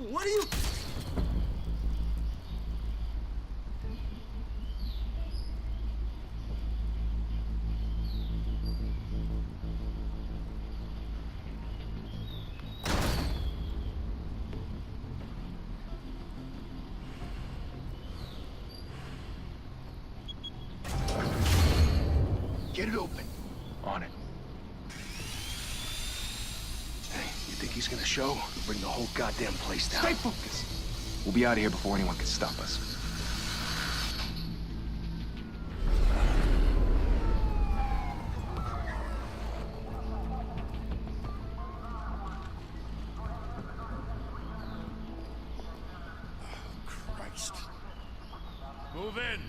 What are you... Get it open. On it. Hey, you think he's gonna show? We'll bring the whole goddamn place down. Stay focused. We'll be out of here before anyone can stop us. Christ. Move in.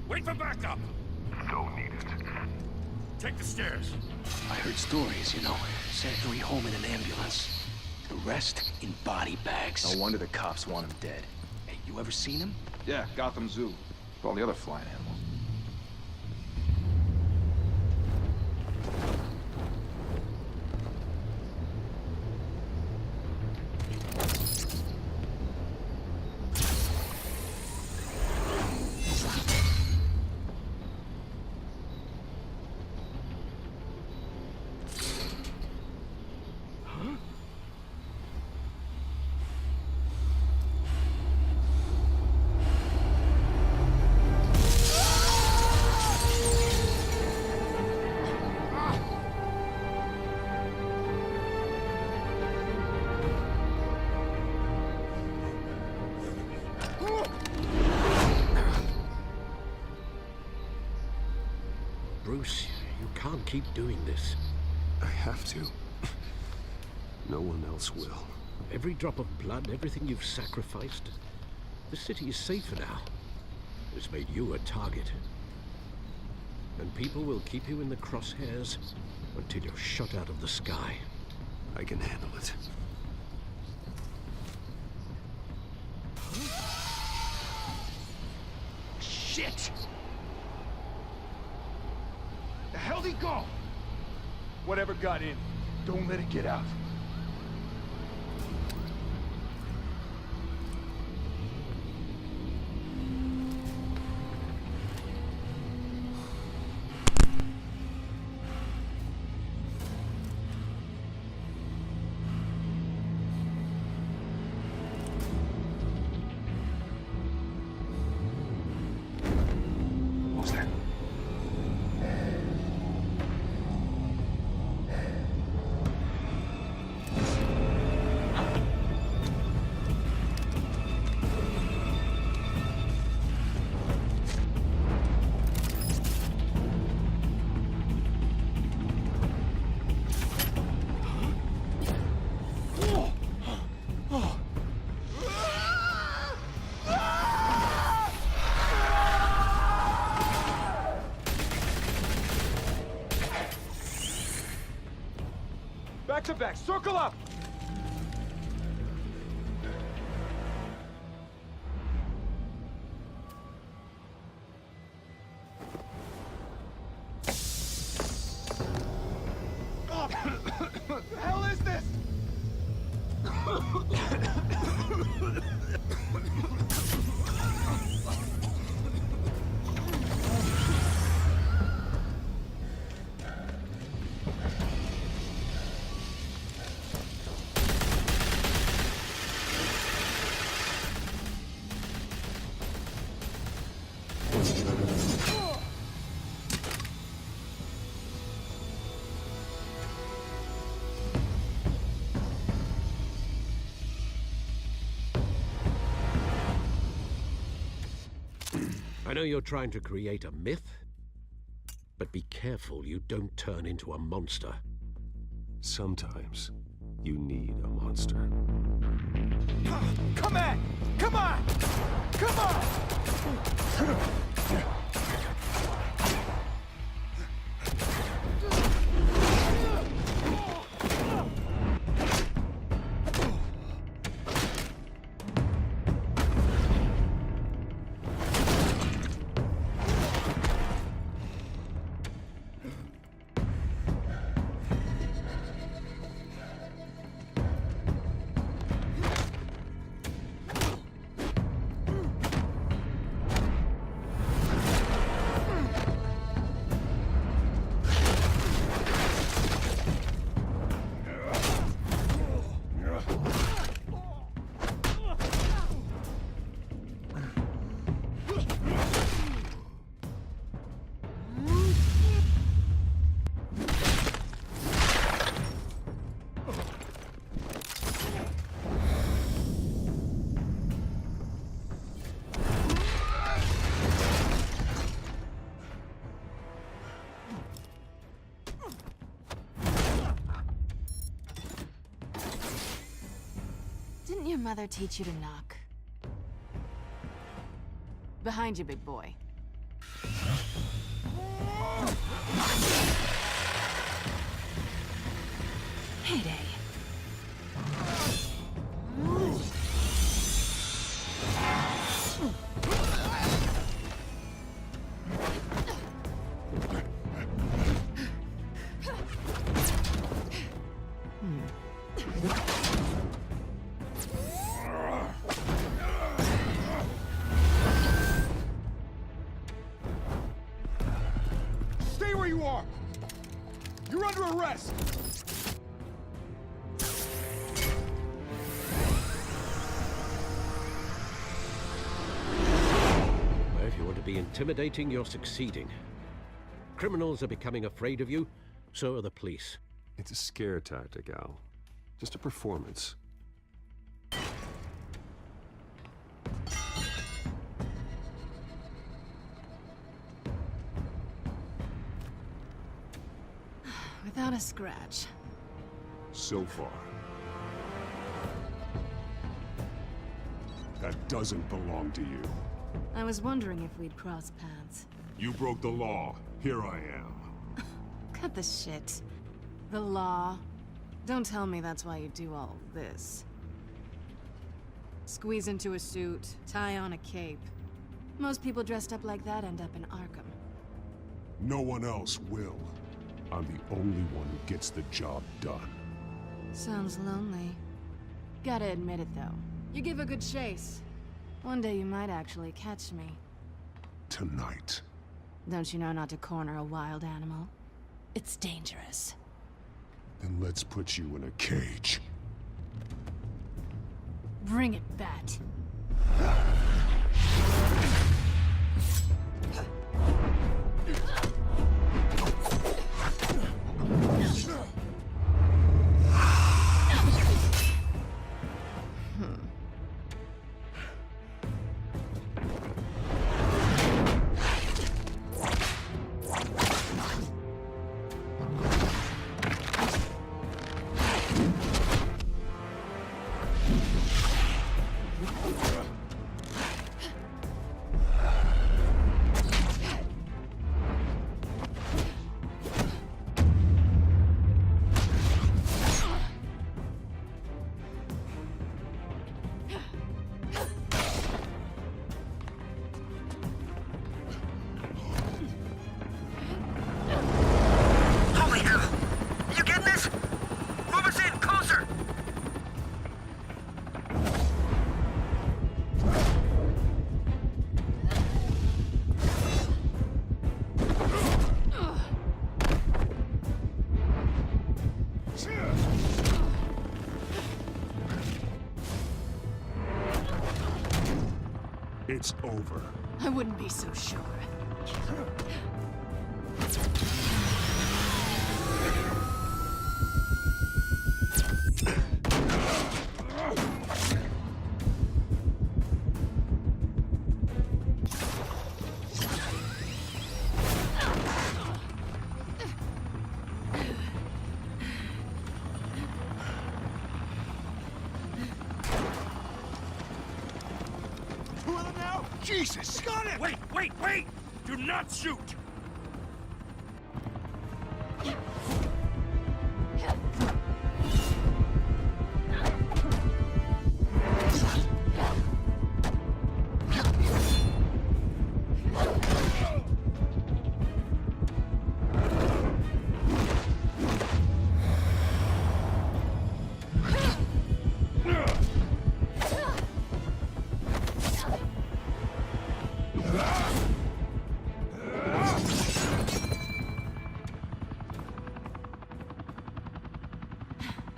Wait for backup! Don't need it. Take the stairs. I heard stories, you know. Sent 3 home in an ambulance. The rest in body bags. No wonder the cops want him dead. Hey, you ever seen him? Yeah, Gotham Zoo. With all the other flying animals. Bruce, you can't keep doing this. I have to. No one else will. Every drop of blood, everything you've sacrificed. The city is safer now. It's made you a target. And people will keep you in the crosshairs until you're shot out of the sky. I can handle it. Shit! The hell'd he go? Whatever got in, don't let it get out. What was that? Back to back, circle up! What the hell is this? I know you're trying to create a myth, but be careful you don't turn into a monster. Sometimes you need a monster. Come on! Come on! Come on! Didn't your mother teach you to knock? Behind you, big boy. Heyday. Stay where you are! You're under arrest! Well, if you want to be intimidating, you're succeeding. Criminals are becoming afraid of you, so are the police. It's a scare tactic, Al. Just a performance. Without a scratch. So far. That doesn't belong to you. I was wondering if we'd cross paths. You broke the law. Here I am. Cut the shit. The law. Don't tell me that's why you do all this. Squeeze into a suit, tie on a cape. Most people dressed up like that end up in Arkham. No one else will. I'm the only one who gets the job done. Sounds lonely. Gotta admit it, though. You give a good chase. One day you might actually catch me. Tonight. Don't you know not to corner a wild animal? It's dangerous. Then let's put you in a cage. Bring it, Bat. Holy hell! You getting this? Move us in, closer! It's over. I wouldn't be so sure. Jesus! Got it! Wait, wait, wait! Do not shoot!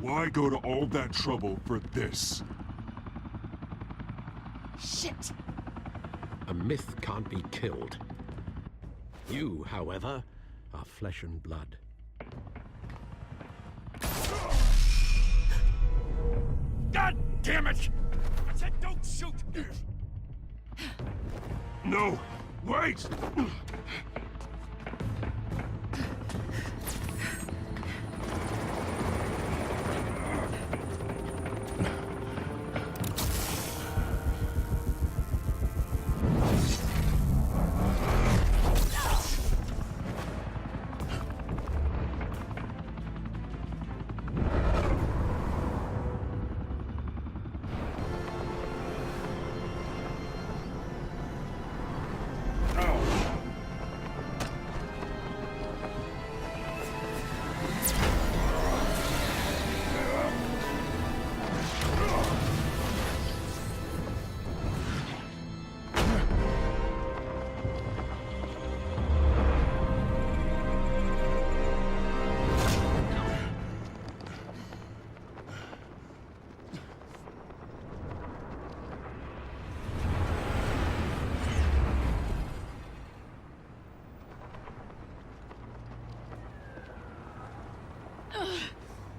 Why go to all that trouble for this? Shit! A myth can't be killed. You, however, are flesh and blood. God damn it! I said don't shoot! No! Wait!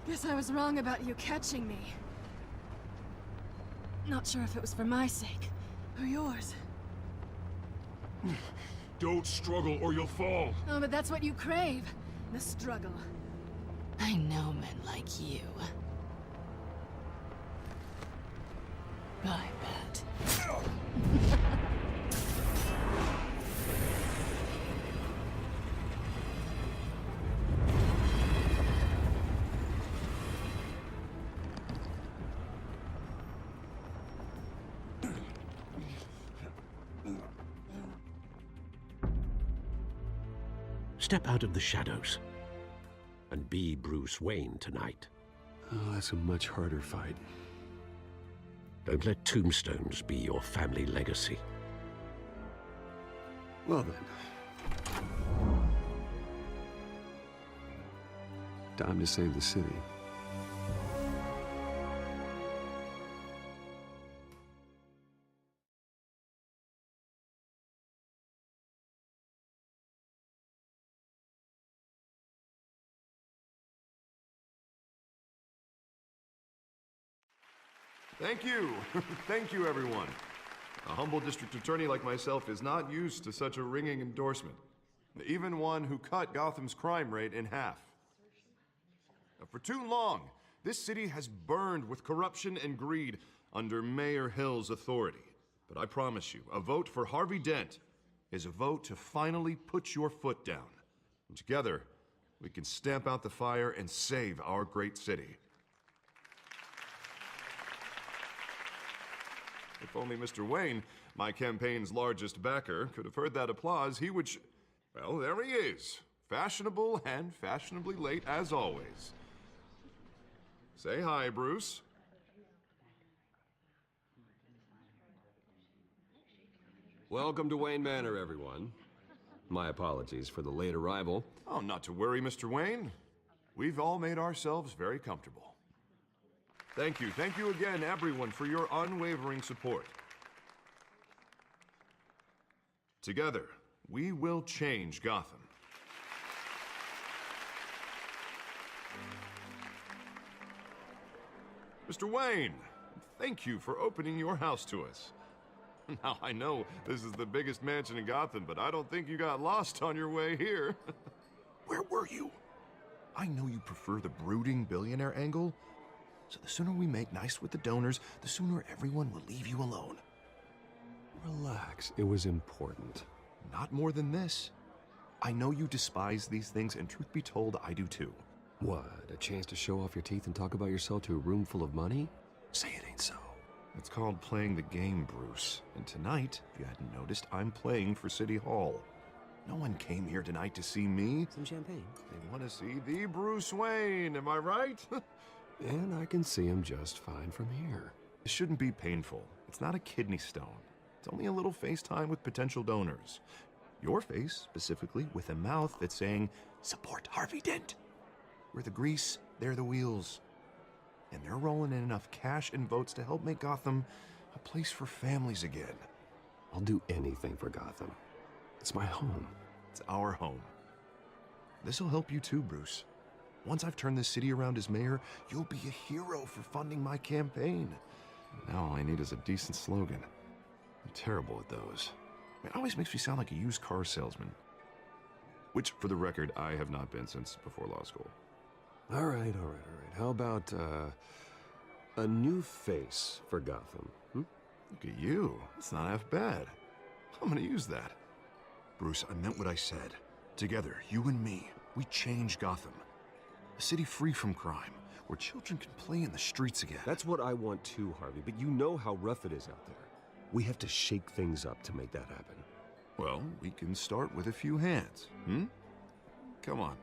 Guess I was wrong about you catching me. Not sure if it was for my sake, or yours. Don't struggle or you'll fall. Oh, but that's what you crave. The struggle. I know men like you. I bet. Step out of the shadows and be Bruce Wayne tonight. Oh, that's a much harder fight. Don't let tombstones be your family legacy. Well then. Time to save the city. Thank you. Thank you, everyone. A humble district attorney like myself is not used to such a ringing endorsement. Even one who cut Gotham's crime rate in half. For too long, this city has burned with corruption and greed under Mayor Hill's authority. But I promise you, a vote for Harvey Dent is a vote to finally put your foot down. And together, we can stamp out the fire and save our great city. If only Mr. Wayne, my campaign's largest backer, could have heard that applause, he would well, there he is. Fashionable and fashionably late as always. Say hi, Bruce. Welcome to Wayne Manor, everyone. My apologies for the late arrival. Oh, not to worry, Mr. Wayne. We've all made ourselves very comfortable. Thank you again, everyone, for your unwavering support. Together, we will change Gotham. Mr. Wayne, thank you for opening your house to us. Now, I know this is the biggest mansion in Gotham, but I don't think you got lost on your way here. Where were you? I know you prefer the brooding billionaire angle, so the sooner we make nice with the donors, the sooner everyone will leave you alone. Relax, it was important. Not more than this. I know you despise these things, and truth be told, I do too. What, a chance to show off your teeth and talk about yourself to a room full of money? Say it ain't so. It's called playing the game, Bruce. And tonight, if you hadn't noticed, I'm playing for City Hall. No one came here tonight to see me. Some champagne. They want to see the Bruce Wayne, am I right? And I can see him just fine from here. It shouldn't be painful. It's not a kidney stone. It's only a little FaceTime with potential donors. Your face, specifically, with a mouth that's saying, support Harvey Dent. We're the grease, they're the wheels. And they're rolling in enough cash and votes to help make Gotham a place for families again. I'll do anything for Gotham. It's my home. It's our home. This'll help you too, Bruce. Once I've turned this city around as mayor, you'll be a hero for funding my campaign. Now all I need is a decent slogan. I'm terrible at those. It always makes me sound like a used car salesman. Which, for the record, I have not been since before law school. All right. How about, a new face for Gotham, Look at you. It's not half bad. I'm gonna use that. Bruce, I meant what I said. Together, you and me, we change Gotham. A city free from crime, where children can play in the streets again. That's what I want too, Harvey, but you know how rough it is out there. We have to shake things up to make that happen. Well, we can start with a few hands, Come on.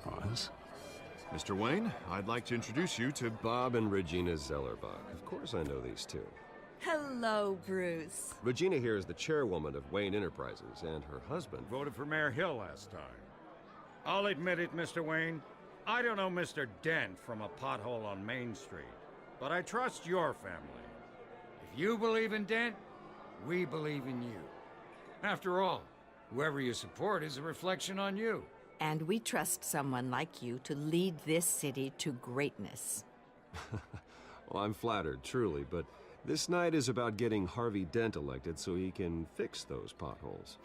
Pause. Mr. Wayne, I'd like to introduce you to Bob and Regina Zellerbach. Of course I know these two. Hello, Bruce. Regina here is the chairwoman of Wayne Enterprises, and her husband... Voted for Mayor Hill last time. I'll admit it, Mr. Wayne. I don't know Mr. Dent from a pothole on Main Street, but I trust your family. If you believe in Dent, we believe in you. After all, whoever you support is a reflection on you. And we trust someone like you to lead this city to greatness. Well, I'm flattered, truly, but this night is about getting Harvey Dent elected so he can fix those potholes.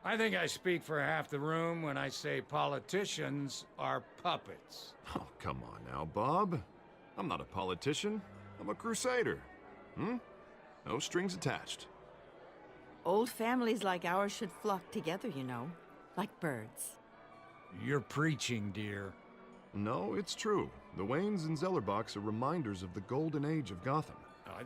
I think I speak for half the room when I say politicians are puppets. Oh, come on now, Bob. I'm not a politician. I'm a crusader. No strings attached. Old families like ours should flock together, you know, like birds. You're preaching, dear. No, it's true. The Waynes and Zellerbachs are reminders of the golden age of Gotham.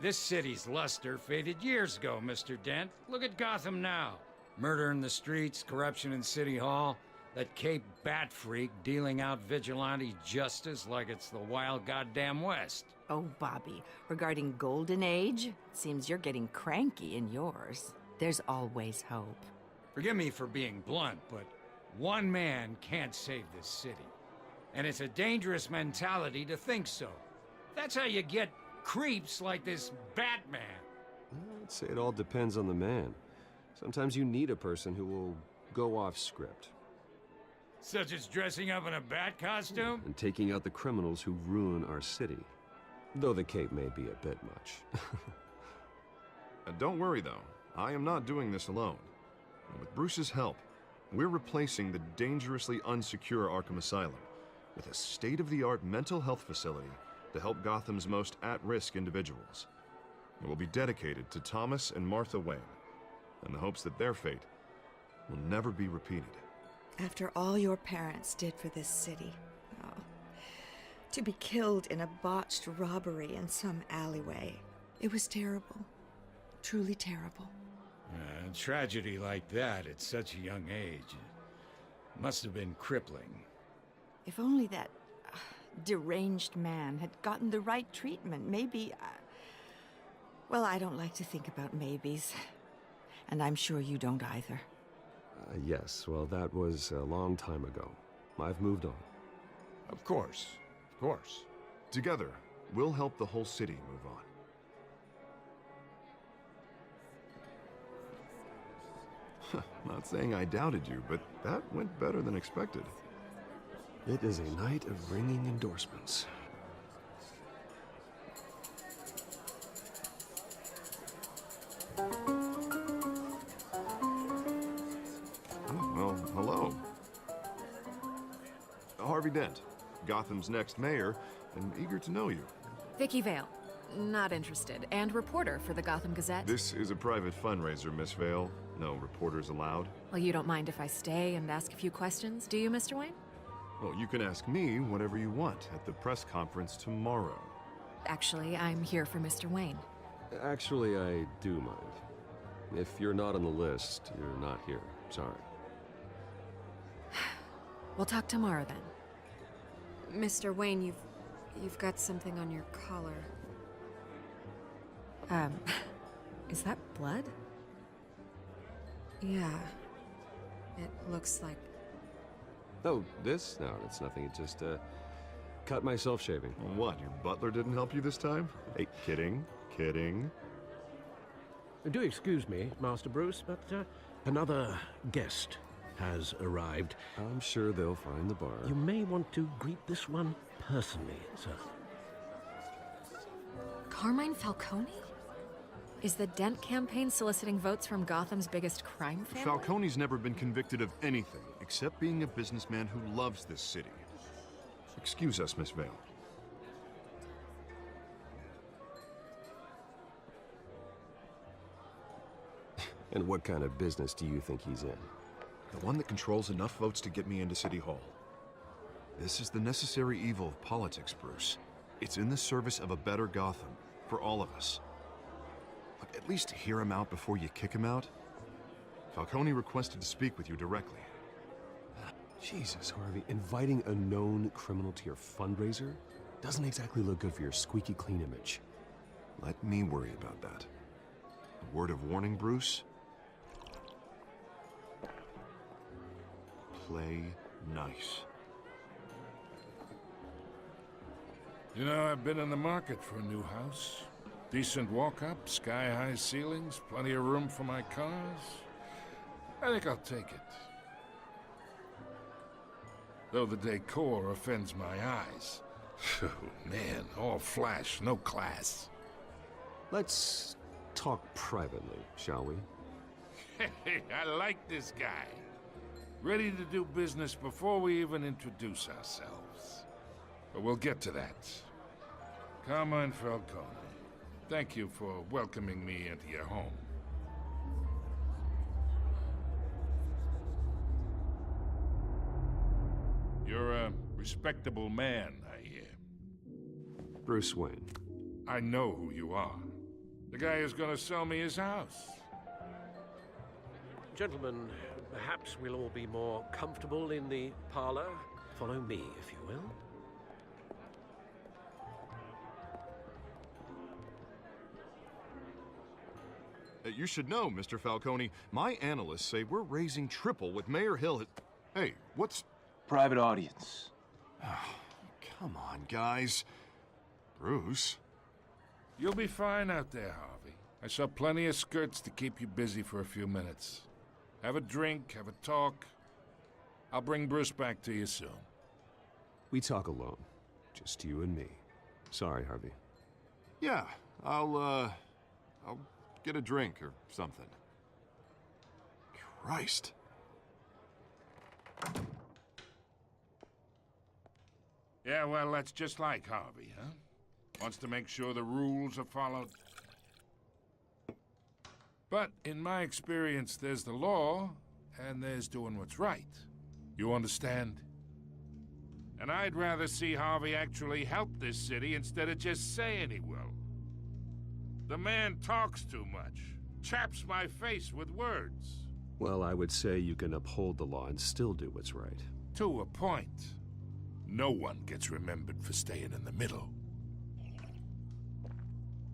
This city's luster faded years ago, Mr. Dent. Look at Gotham now. Murder in the streets, corruption in City Hall, that Cape Bat freak dealing out vigilante justice like it's the wild goddamn West. Oh, Bobby, regarding Golden Age, it seems you're getting cranky in yours. There's always hope. Forgive me for being blunt, but one man can't save this city. And it's a dangerous mentality to think so. That's how you get creeps like this Batman. I'd say it all depends on the man. Sometimes you need a person who will go off script. Such as dressing up in a bat costume? And taking out the criminals who ruin our city. Though the cape may be a bit much. Don't worry, though. I am not doing this alone. And with Bruce's help, we're replacing the dangerously unsecure Arkham Asylum with a state-of-the-art mental health facility to help Gotham's most at-risk individuals. It will be dedicated to Thomas and Martha Wayne, in the hopes that their fate will never be repeated. After all your parents did for this city, to be killed in a botched robbery in some alleyway, it was terrible. Truly terrible. A tragedy like that at such a young age must have been crippling. If only that deranged man had gotten the right treatment, maybe... well, I don't like to think about maybes. And I'm sure you don't either. Yes, well, that was a long time ago. I've moved on. Of course. Of course. Together, we'll help the whole city move on. Not saying I doubted you, but that went better than expected. It is a night of ringing endorsements. Well, hello. Harvey Dent, Gotham's next mayor, and eager to know you. Vicky Vale. Not interested. And reporter for the Gotham Gazette. This is a private fundraiser, Miss Vale. No reporters allowed. Well, you don't mind if I stay and ask a few questions, do you, Mr. Wayne? Well, you can ask me whatever you want at the press conference tomorrow. Actually, I'm here for Mr. Wayne. Actually, I do mind. If you're not on the list, you're not here. Sorry. We'll talk tomorrow, then. Mr. Wayne, you've got something on your collar. Is that blood? Yeah. It looks like... Oh, this? No, it's nothing. It just, cut myself shaving. What, your butler didn't help you this time? Hey, kidding. Do excuse me, Master Bruce, but another guest has arrived. I'm sure they'll find the bar. You may want to greet this one personally, sir. Carmine Falcone? Is the Dent campaign soliciting votes from Gotham's biggest crime family? Falcone's never been convicted of anything except being a businessman who loves this city. Excuse us, Miss Vale. And what kind of business do you think he's in? The one that controls enough votes to get me into City Hall. This is the necessary evil of politics, Bruce. It's in the service of a better Gotham, for all of us. Look, at least hear him out before you kick him out. Falcone requested to speak with you directly. Jesus, Harvey, inviting a known criminal to your fundraiser doesn't exactly look good for your squeaky clean image. Let me worry about that. A word of warning, Bruce? play nice. You know, I've been in the market for a new house. Decent walk-up, sky-high ceilings, plenty of room for my cars. I think I'll take it. Though the decor offends my eyes. Oh, man, all flash, no class. Let's talk privately, shall we? Hey, I like this guy. Ready to do business before we even introduce ourselves. But we'll get to that. Carmine Falcone, thank you for welcoming me into your home. You're a respectable man, I hear. Bruce Wayne. I know who you are. The guy who's gonna sell me his house. Gentlemen, perhaps we'll all be more comfortable in the parlor. Follow me, if you will. You should know, Mr. Falcone, my analysts say we're raising triple with Mayor Hill. Hey, what's... Private audience. Come on, guys. Bruce? You'll be fine out there, Harvey. I saw plenty of skirts to keep you busy for a few minutes. Have a drink, have a talk. I'll bring Bruce back to you soon. We talk alone. Just you and me. Sorry, Harvey. Yeah, I'll get a drink or something. Christ. Yeah, well, that's just like Harvey, huh? Wants to make sure the rules are followed. But in my experience, there's the law, and there's doing what's right. You understand? And I'd rather see Harvey actually help this city instead of just saying he will. The man talks too much, chaps my face with words. Well, I would say you can uphold the law and still do what's right. To a point. No one gets remembered for staying in the middle.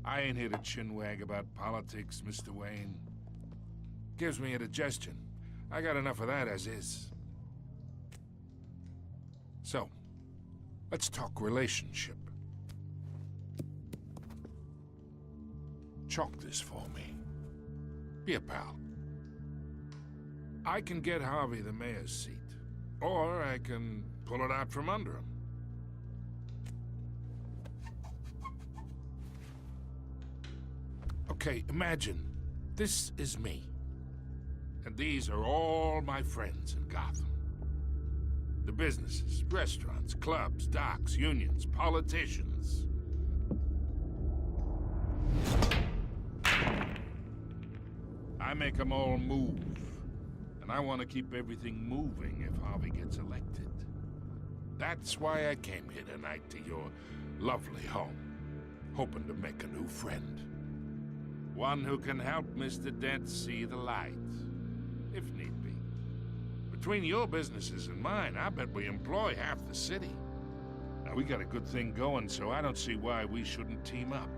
I ain't here to chinwag about politics, Mr. Wayne. Gives me indigestion. I got enough of that as is. So, let's talk relationship. Chalk this for me. Be a pal. I can get Harvey the mayor's seat, or I can pull it out from under him. Okay, imagine this is me. And these are all my friends in Gotham. The businesses, restaurants, clubs, docks, unions, politicians. I make them all move. And I want to keep everything moving if Harvey gets elected. That's why I came here tonight to your lovely home, hoping to make a new friend. One who can help Mr. Dent see the light, if need be. Between your businesses and mine, I bet we employ half the city. Now, we got a good thing going, so I don't see why we shouldn't team up.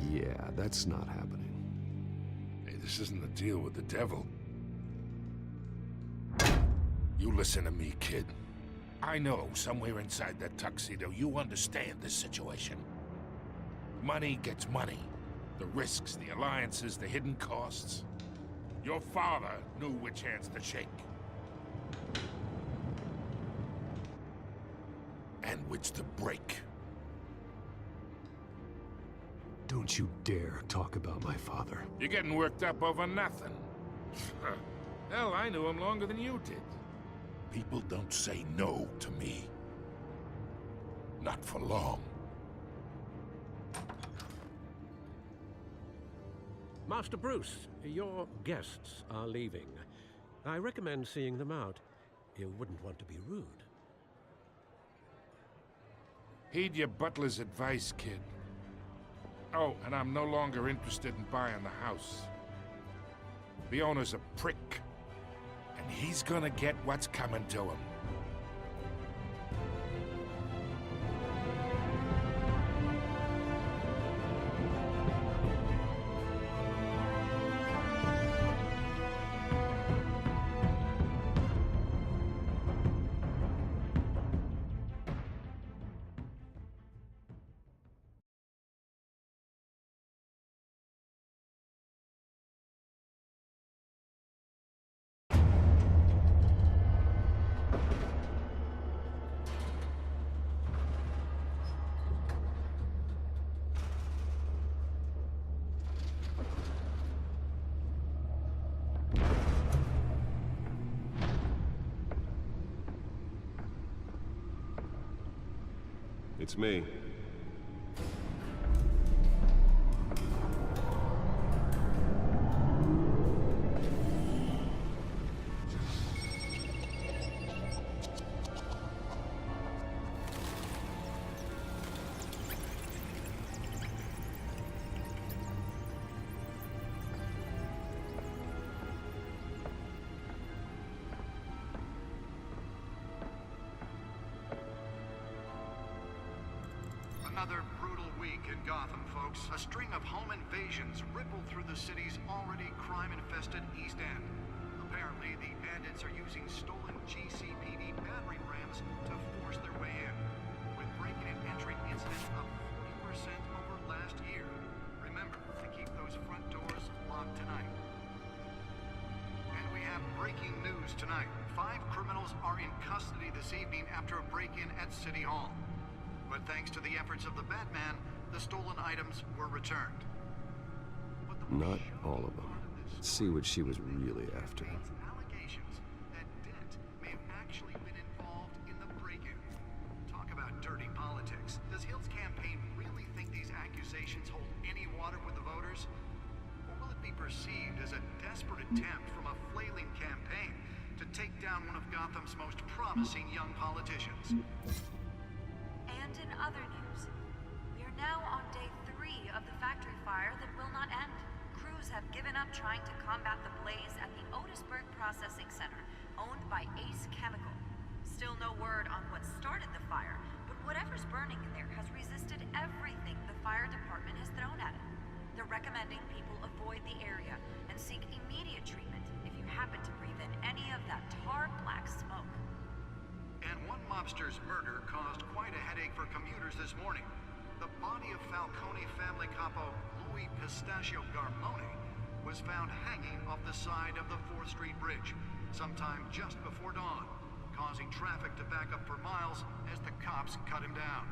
Yeah, that's not happening. Hey, this isn't a deal with the devil. You listen to me, kid. I know somewhere inside that tuxedo you understand this situation. Money gets money. The risks, the alliances, the hidden costs. Your father knew which hands to shake. And which to break. Don't you dare talk about my father. You're getting worked up over nothing. Hell, I knew him longer than you did. People don't say no to me. Not for long. Master Bruce, your guests are leaving. I recommend seeing them out. You wouldn't want to be rude. Heed your butler's advice, kid. Oh, and I'm no longer interested in buying the house. The owner's a prick. And he's gonna get what's coming to him. It's me. Another brutal week in Gotham, folks. A string of home invasions rippled through the city's already crime-infested East End. Apparently, the bandits are using stolen GCPD battering rams to force their way in, with breaking and entering incidents up 40% over last year. Remember to keep those front doors locked tonight. And we have breaking news tonight. 5 criminals are in custody this evening after a break-in at City Hall. But thanks to the efforts of the Batman, the stolen items were returned. Not all of them. Let's see what she was really after. Allegations that Dent may have actually been involved in the break-in. Talk about dirty politics. Does Hill's campaign really think these accusations hold any water with the voters? Or will it be perceived as a desperate attempt from a flailing campaign to take down one of Gotham's most promising young politicians? And in other news, we are now on day 3 of the factory fire that will not end. Crews have given up trying to combat the blaze at the Otisburg Processing Center, owned by Ace Chemical. Still no word on what started the fire, but whatever's burning in there has resisted everything the fire department has thrown at it. They're recommending people avoid the area and seek immediate treatment if you happen to breathe in any of that tar black smoke. And one mobster's murder caused quite a headache for commuters this morning. The body of Falcone family capo Louis Pistachio Garmone was found hanging off the side of the 4th Street Bridge sometime just before dawn, causing traffic to back up for miles as the cops cut him down.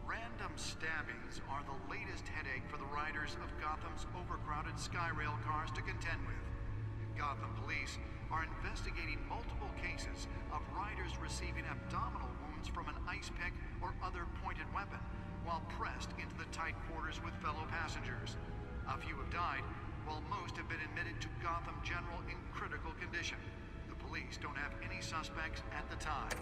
Random stabbings are the latest headache for the riders of Gotham's overcrowded Skyrail cars to contend with. Gotham police are investigating multiple cases of riders receiving abdominal wounds from an ice pick or other pointed weapon while pressed into the tight quarters with fellow passengers. A few have died, while most have been admitted to Gotham General in critical condition. The police don't have any suspects at the time.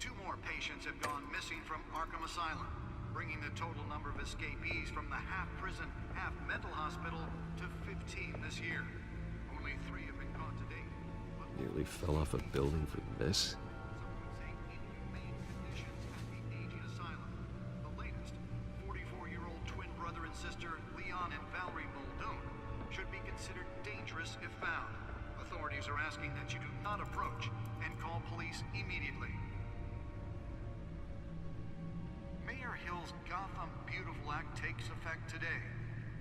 2 more patients have gone missing from Arkham Asylum, bringing the total number of escapees from the half-prison, half-mental hospital to 15 this year. Only 3 have been caught to date. Nearly fell off a building for this? Some would say inhumane conditions at the aging asylum. The latest, 44-year-old twin brother and sister Leon and Valerie Muldoon should be considered dangerous if found. Authorities are asking that you do not approach and call police immediately. Mayor Hill's Gotham Beautiful Act takes effect today,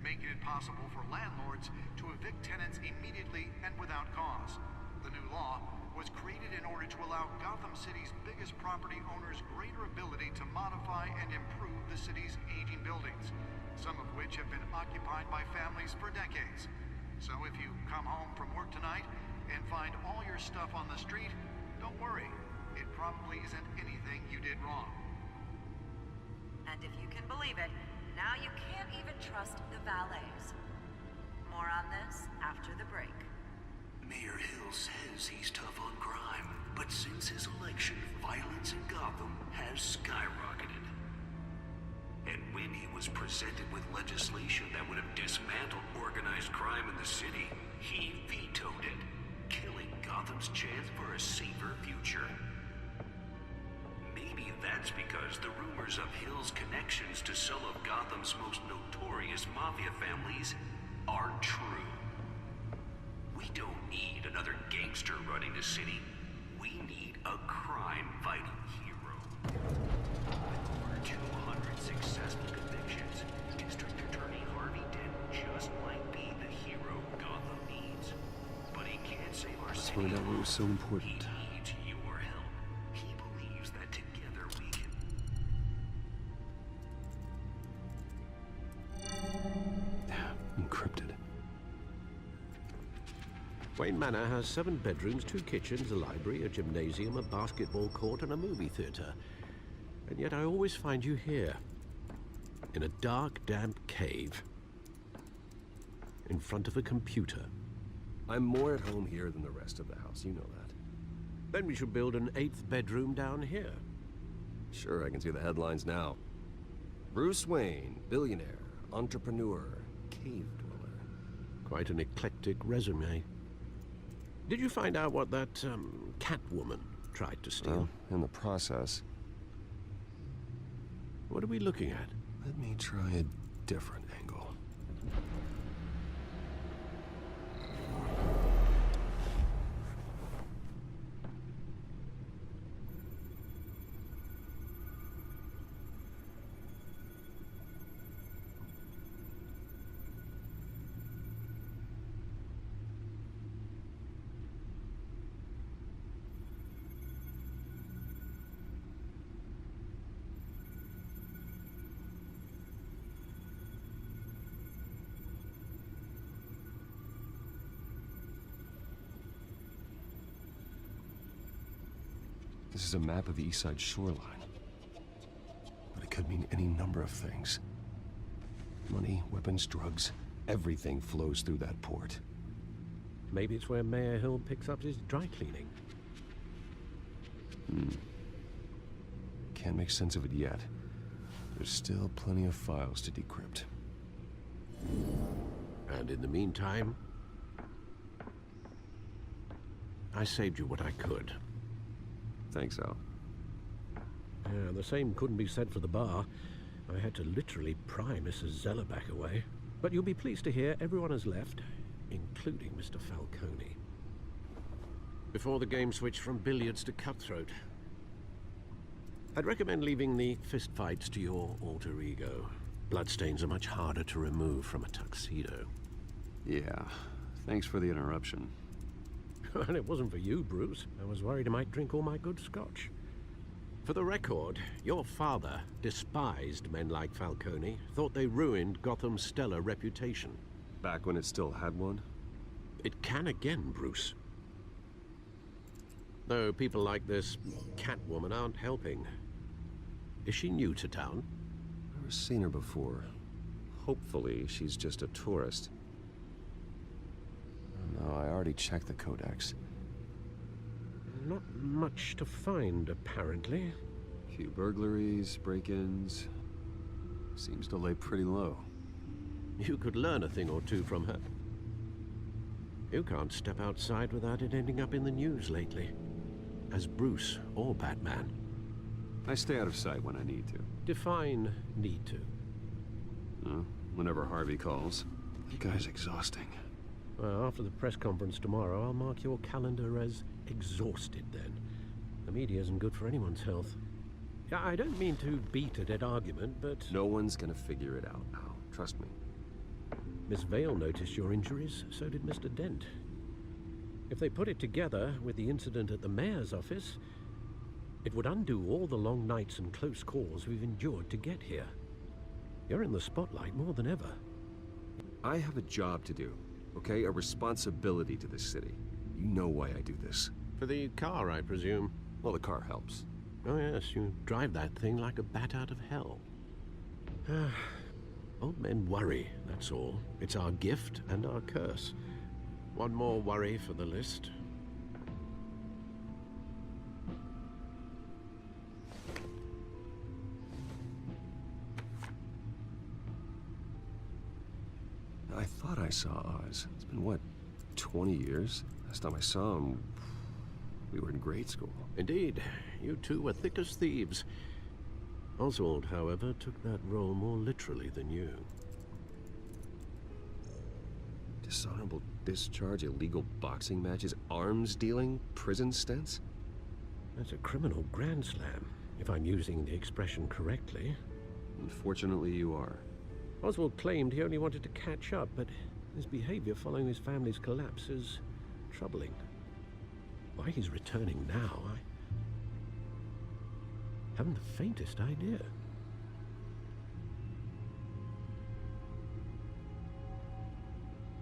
making it possible for landlords to evict tenants immediately and without cause. The new law was created in order to allow Gotham City's biggest property owners greater ability to modify and improve the city's aging buildings, some of which have been occupied by families for decades. So if you come home from work tonight and find all your stuff on the street, don't worry. It probably isn't anything you did wrong. And if you can believe it, now you can't even trust the valets. More on this after the break. Mayor Hill says he's tough on crime, but since his election, violence in Gotham has skyrocketed. And when he was presented with legislation that would have dismantled organized crime in the city, he vetoed it, killing Gotham's chance for a safer future. Maybe that's because the rumors of Hill's connections to some of Gotham's most notorious mafia families aren't true. We don't need another gangster running the city. We need a crime-fighting hero. With over 200 successful convictions, District Attorney Harvey Dent just might be the hero Gotham needs. But he can't save our city. Find out what was so important. He needs your help. He believes that together we can... Encrypted. Wayne Manor has 7 bedrooms, 2 kitchens, a library, a gymnasium, a basketball court, and a movie theater. And yet I always find you here, in a dark, damp cave, in front of a computer. I'm more at home here than the rest of the house, you know that. Then we should build an 8th bedroom down here. Sure, I can see the headlines now. Bruce Wayne, billionaire, entrepreneur, cave dweller. Quite an eclectic resume. Did you find out what that, Catwoman tried to steal? Well, in the process. What are we looking at? Let me try a different angle. This is a map of the East Side shoreline. But it could mean any number of things. Money, weapons, drugs, everything flows through that port. Maybe it's where Mayor Hill picks up his dry cleaning. Can't make sense of it yet. There's still plenty of files to decrypt. And in the meantime, I saved you what I could. Thanks, Al. Yeah, the same couldn't be said for the bar. I had to literally pry Mrs. Zeller back away. But you'll be pleased to hear everyone has left, including Mr. Falcone. Before the game switched from billiards to cutthroat. I'd recommend leaving the fistfights to your alter ego. Bloodstains are much harder to remove from a tuxedo. Yeah, thanks for the interruption. And it wasn't for you, Bruce. I was worried I might drink all my good scotch. For the record, your father despised men like Falcone, thought they ruined Gotham's stellar reputation. Back when it still had one? It can again, Bruce. Though people like this Catwoman aren't helping. Is she new to town? Never seen her before. Hopefully, she's just a tourist. No, I already checked the codex. Not much to find, apparently. Few burglaries, break-ins. Seems to lay pretty low. You could learn a thing or two from her. You can't step outside without it ending up in the news lately. As Bruce or Batman. I stay out of sight when I need to. Define need to. Whenever Harvey calls. The guy's exhausting. Well, after the press conference tomorrow, I'll mark your calendar as exhausted then. The media isn't good for anyone's health. I don't mean to beat a dead argument, but... No one's gonna figure it out, Al. Trust me. Miss Vale noticed your injuries, so did Mr. Dent. If they put it together with the incident at the mayor's office, it would undo all the long nights and close calls we've endured to get here. You're in the spotlight more than ever. I have a job to do. Okay, a responsibility to this city. You know why I do this. For the car, I presume. Well, the car helps. Oh yes, you drive that thing like a bat out of hell. Old men worry, that's all. It's our gift and our curse. One more worry for the list. I thought I saw Oz. It's been, what, 20 years? Last time I saw him, we were in grade school. Indeed. You two were thick as thieves. Oswald, however, took that role more literally than you. Dishonorable discharge, illegal boxing matches, arms dealing, prison stints? That's a criminal grand slam, if I'm using the expression correctly. Unfortunately, you are. Oswald claimed he only wanted to catch up, but his behavior following his family's collapse is troubling. Why he's returning now, I haven't the faintest idea.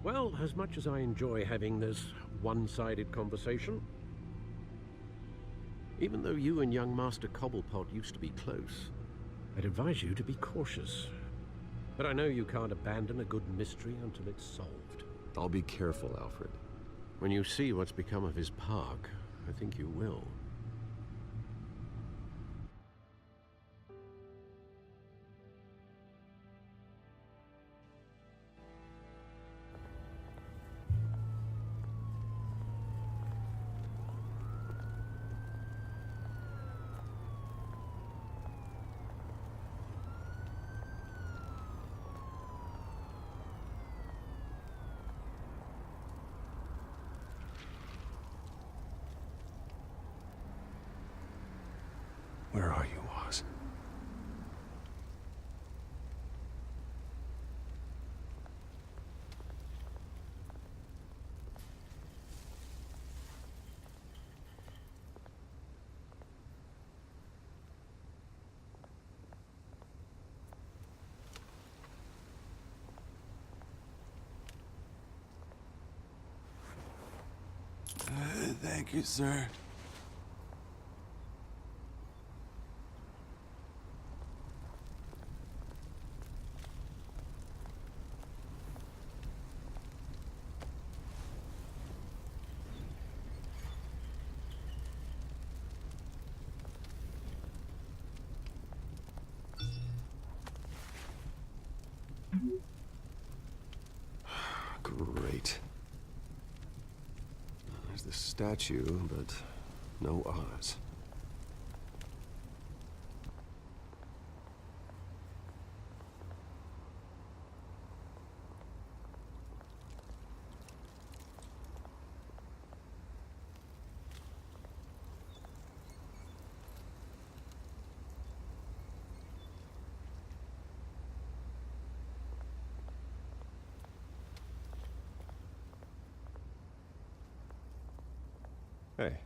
Well, as much as I enjoy having this one-sided conversation, even though you and young Master Cobblepot used to be close, I'd advise you to be cautious. But I know you can't abandon a good mystery until it's solved. I'll be careful, Alfred. When you see what's become of his park, I think you will. Where are you, Oz? Thank you, sir. Great. There's the statue, but no Oz. Hey.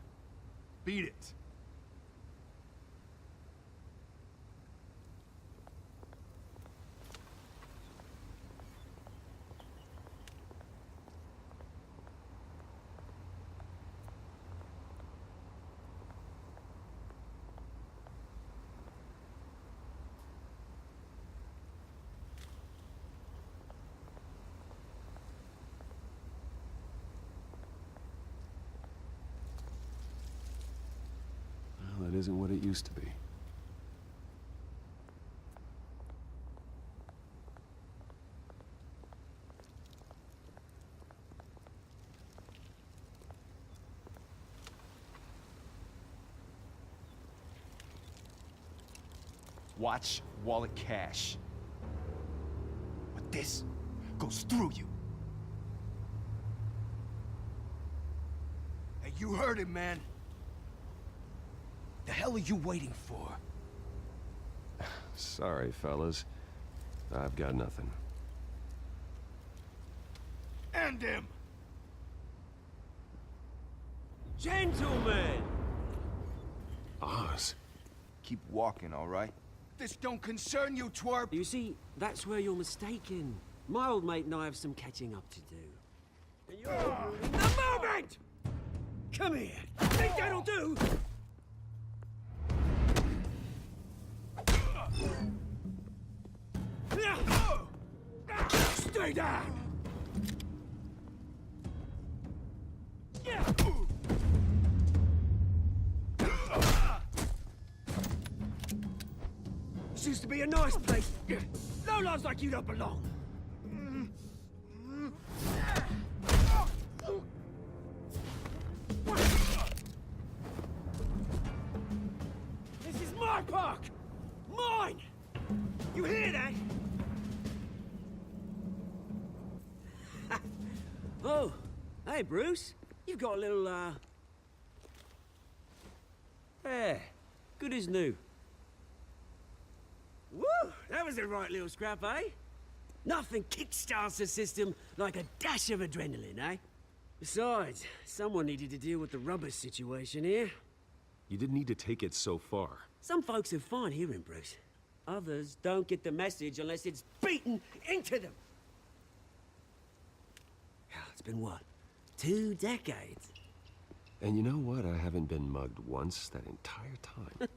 Beat it. Well, that isn't what it used to be. Watch wallet cash. But this goes through you. Hey, you heard him, man. The hell are you waiting for? Sorry, fellas. I've got nothing. End him! Gentlemen! Oz. Keep walking, all right? This don't concern you, twerp! You see, that's where you're mistaken. My old mate and I have some catching up to do. And you're ruining the moment! Come here! Think that'll do? Stay down! This used to be a nice place. No lives like you don't belong. This is my park! Mine! You hear that? Oh, hey, Bruce. You've got a little, There. Good as new. Woo! That was a right little scrap, eh? Nothing kickstarts the system like a dash of adrenaline, eh? Besides, someone needed to deal with the rubber situation here. You didn't need to take it so far. Some folks are fine hearing, Bruce. Others don't get the message unless it's beaten into them. It's been what? 2 decades? And you know what? I haven't been mugged once that entire time.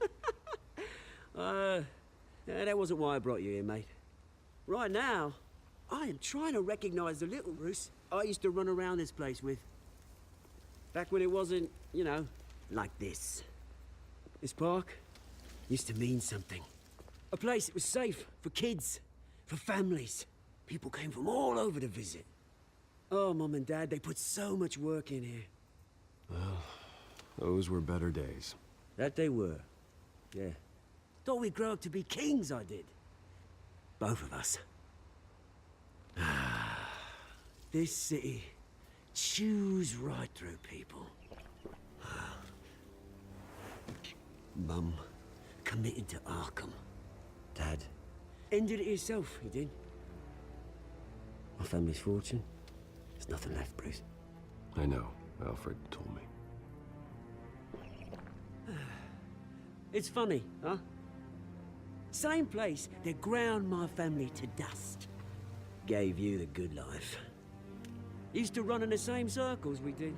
That wasn't why I brought you here, mate. Right now, I am trying to recognize the little Bruce I used to run around this place with. Back when it wasn't, you know, like this. This park used to mean something. A place that was safe for kids, for families. People came from all over to visit. Oh, Mum and Dad, they put so much work in here. Well, those were better days. That they were. Yeah. Thought we'd grow up to be kings, I did. Both of us. This city chews right through people. Mum committed to Arkham. Dad ended it himself, he did. My family's fortune. There's nothing left, Bruce. I know. Alfred told me. It's funny, huh? Same place that ground my family to dust. Gave you the good life. Used to run in the same circles we did.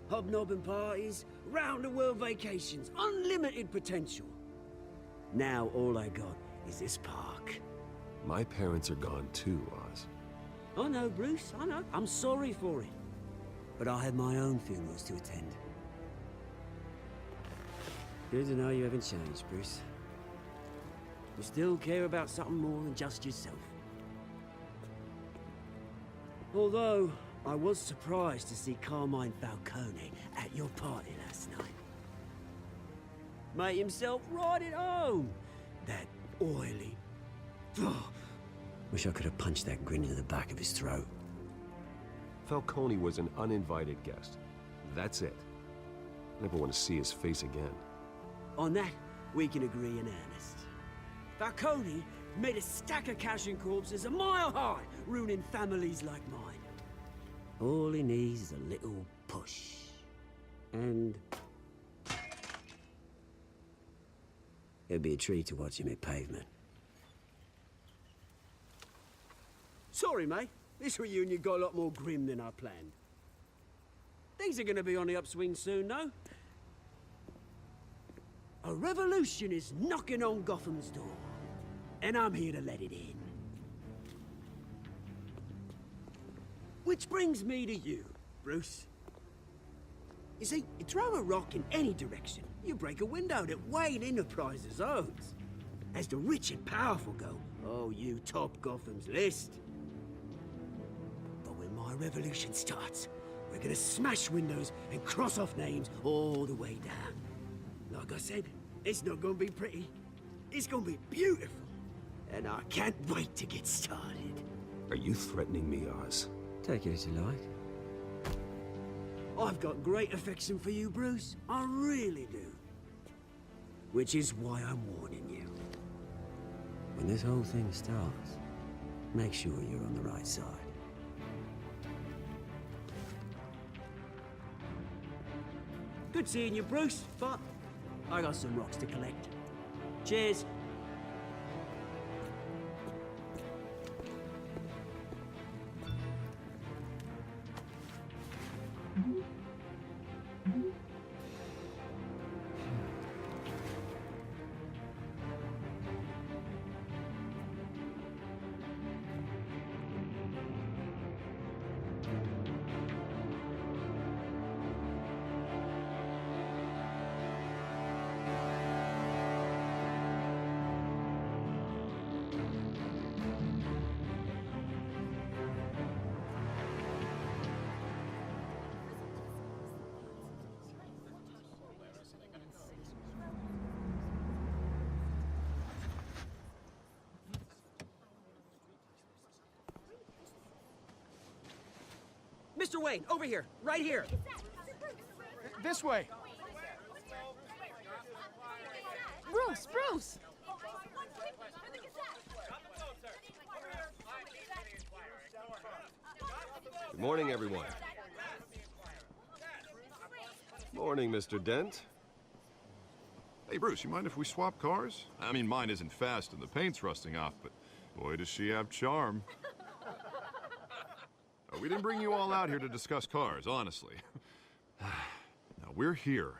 Hobnobbing parties, round-the-world vacations, unlimited potential. Now all I got is this park. My parents are gone too, Oz. I know, Bruce, I know. I'm sorry for it. But I have my own funerals to attend. Good to know you haven't changed, Bruce. You still care about something more than just yourself. Although, I was surprised to see Carmine Falcone at your party last night. Made himself right at home. That oily... Wish I could have punched that grin into the back of his throat. Falcone was an uninvited guest. That's it. Never want to see his face again. On that, we can agree in earnest. Falcone made a stack of cash and corpses a mile high, ruining families like mine. All he needs is a little push. And... it'd be a treat to watch him hit pavement. Sorry, mate. This reunion got a lot more grim than I planned. Things are gonna be on the upswing soon, no? A revolution is knocking on Gotham's door. And I'm here to let it in. Which brings me to you, Bruce. You see, you throw a rock in any direction, you break a window that Wayne Enterprises owns. As the rich and powerful go, oh, you top Gotham's list. But when my revolution starts, we're gonna smash windows and cross off names all the way down. Like I said, it's not gonna be pretty. It's gonna be beautiful. And I can't wait to get started. Are you threatening me, Oz? Take it as you like. I've got great affection for you, Bruce. I really do. Which is why I'm warning you. When this whole thing starts, make sure you're on the right side. Good seeing you, Bruce, but I got some rocks to collect. Cheers. Mr. Wayne, over here, right here. This way. Bruce, Bruce! Good morning, everyone. Morning, Mr. Dent. Hey, Bruce, you mind if we swap cars? I mean, mine isn't fast and the paint's rusting off, but boy, does she have charm. But we didn't bring you all out here to discuss cars, honestly. Now, we're here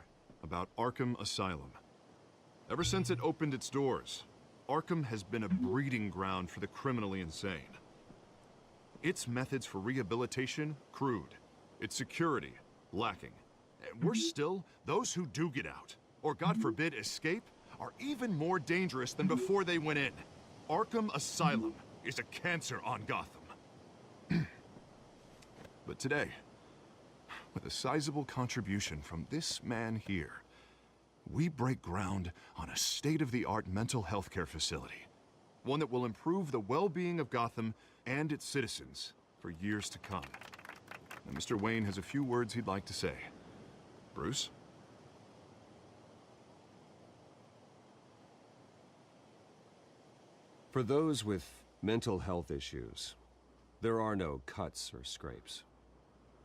about Arkham Asylum. Ever since it opened its doors, Arkham has been a breeding ground for the criminally insane. Its methods for rehabilitation, crude. Its security, lacking. And worse still, those who do get out, or God forbid escape, are even more dangerous than before they went in. Arkham Asylum is a cancer on Gotham. But today, with a sizable contribution from this man here, we break ground on a state-of-the-art mental health care facility. One that will improve the well-being of Gotham and its citizens for years to come. And Mr. Wayne has a few words he'd like to say. Bruce? For those with mental health issues, there are no cuts or scrapes.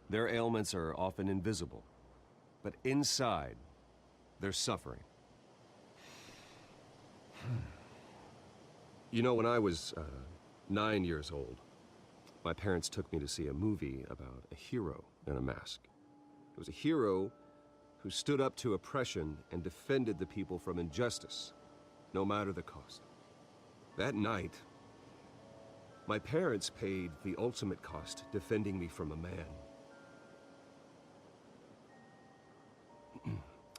Their ailments are often invisible, but inside, they're suffering. You know, when I was 9 years old, my parents took me to see a movie about a hero in a mask. It was a hero who stood up to oppression and defended the people from injustice, no matter the cost. That night, my parents paid the ultimate cost defending me from a man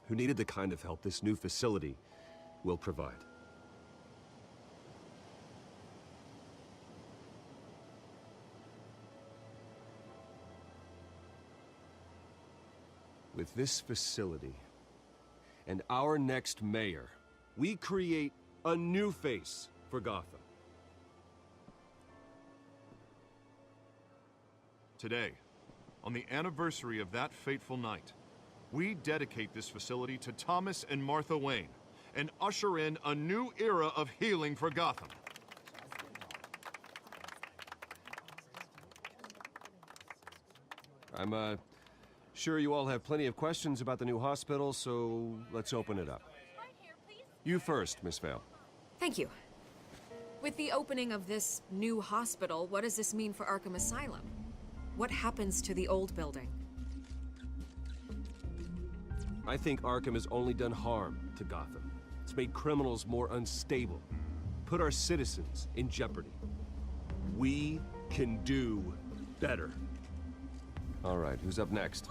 who needed the kind of help this new facility will provide. With this facility and our next mayor, we create a new face for Gotham. Today, on the anniversary of that fateful night, we dedicate this facility to Thomas and Martha Wayne and usher in a new era of healing for Gotham. I'm sure you all have plenty of questions about the new hospital, so let's open it up. You first, Miss Vale. Thank you. With the opening of this new hospital, what does this mean for Arkham Asylum? What happens to the old building? I think Arkham has only done harm to Gotham. It's made criminals more unstable, put our citizens in jeopardy. We can do better. All right, who's up next?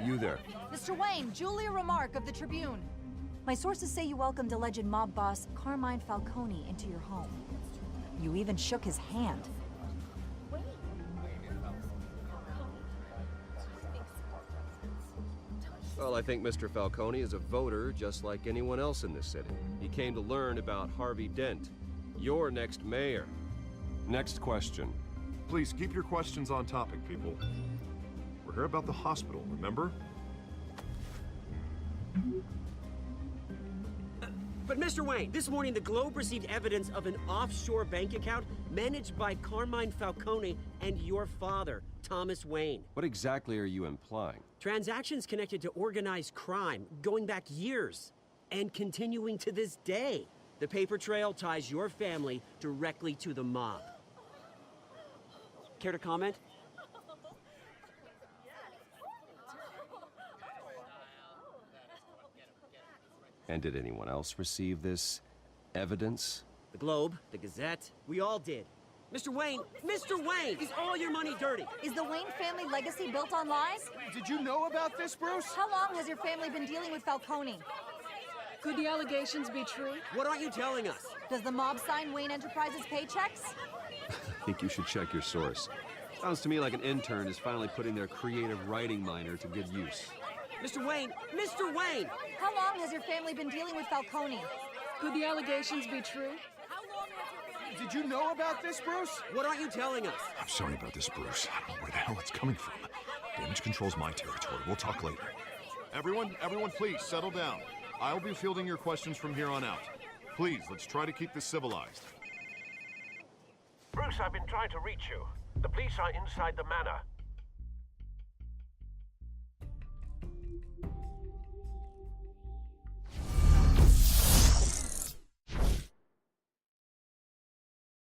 You there. Mr. Wayne, Julia Remark of the Tribune. My sources say you welcomed alleged mob boss Carmine Falcone into your home. You even shook his hand. Well, I think Mr. Falcone is a voter just like anyone else in this city. He came to learn about Harvey Dent, your next mayor. Next question. Please keep your questions on topic, people. We're here about the hospital, remember? But Mr. Wayne, this morning the Globe received evidence of an offshore bank account managed by Carmine Falcone and your father, Thomas Wayne. What exactly are you implying? Transactions connected to organized crime, going back years, and continuing to this day. The paper trail ties your family directly to the mob. Care to comment? And did anyone else receive this evidence? The Globe, the Gazette, we all did. Mr. Wayne, is all your money dirty? Is the Wayne family legacy built on lies? Did you know about this, Bruce? How long has your family been dealing with Falcone? Could the allegations be true? What aren't you telling us? Does the mob sign Wayne Enterprises paychecks? I think you should check your source. Sounds to me like an intern is finally putting their creative writing minor to good use. Mr. Wayne! How long has your family been dealing with Falcone? Could the allegations be true? Did you know about this, Bruce? What aren't you telling us? I'm sorry about this, Bruce. I don't know where the hell it's coming from. Damage control's my territory. We'll talk later. Everyone, please settle down. I'll be fielding your questions from here on out. Please, let's try to keep this civilized. Bruce, I've been trying to reach you. The police are inside the manor.